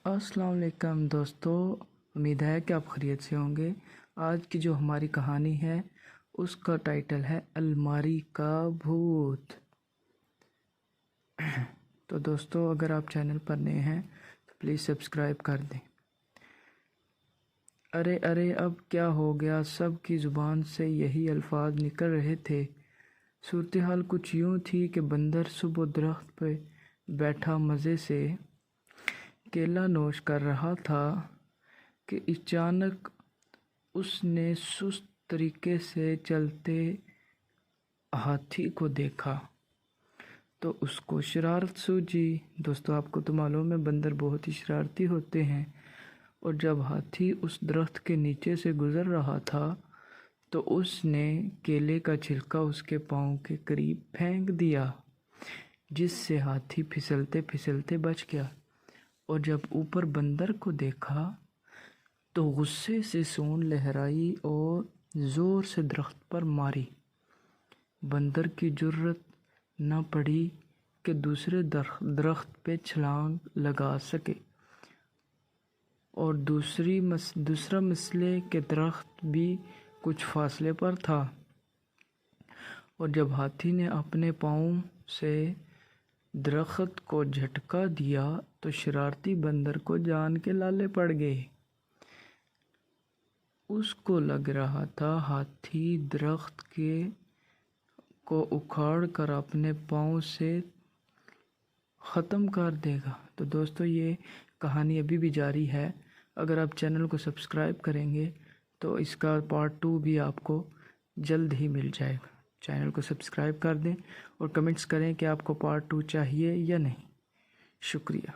अस्सलाम वालेकुम दोस्तों, उम्मीद है कि आप खैरियत से होंगे। आज की जो हमारी कहानी है उसका टाइटल है अलमारी का भूत। तो दोस्तों, अगर आप चैनल पर नए हैं तो प्लीज़ सब्सक्राइब कर दें। अरे अरे, अब क्या हो गया? सब की ज़ुबान से यही अल्फाज निकल रहे थे। सूरत हाल कुछ यूँ थी कि बंदर सुबह दरख्त पे बैठा मज़े से केला नोश कर रहा था कि अचानक उसने सुस्त तरीके से चलते हाथी को देखा तो उसको शरारत सूझी। दोस्तों, आपको तो मालूम है बंदर बहुत ही शरारती होते हैं। और जब हाथी उस दरख्त के नीचे से गुज़र रहा था तो उसने केले का छिलका उसके पाँव के करीब फेंक दिया, जिससे हाथी फिसलते फिसलते बच गया। और जब ऊपर बंदर को देखा तो गुस्से से सूंड लहराई और ज़ोर से दरख्त पर मारी। बंदर की जुर्रत न पड़ी कि दूसरे दरख्त पे छलांग लगा सके। और दूसरा मसले के दरख्त भी कुछ फासले पर था। और जब हाथी ने अपने पाँव से दरख्त को झटका दिया तो शरारती बंदर को जान के लाले पड़ गए। उसको लग रहा था हाथी दरख्त को उखाड़ कर अपने पाँव से ख़त्म कर देगा। तो दोस्तों, ये कहानी अभी भी जारी है। अगर आप चैनल को सब्सक्राइब करेंगे तो इसका पार्ट 2 भी आपको जल्द ही मिल जाएगा। चैनल को सब्सक्राइब कर दें और कमेंट्स करें कि आपको पार्ट 2 चाहिए या नहीं। शुक्रिया।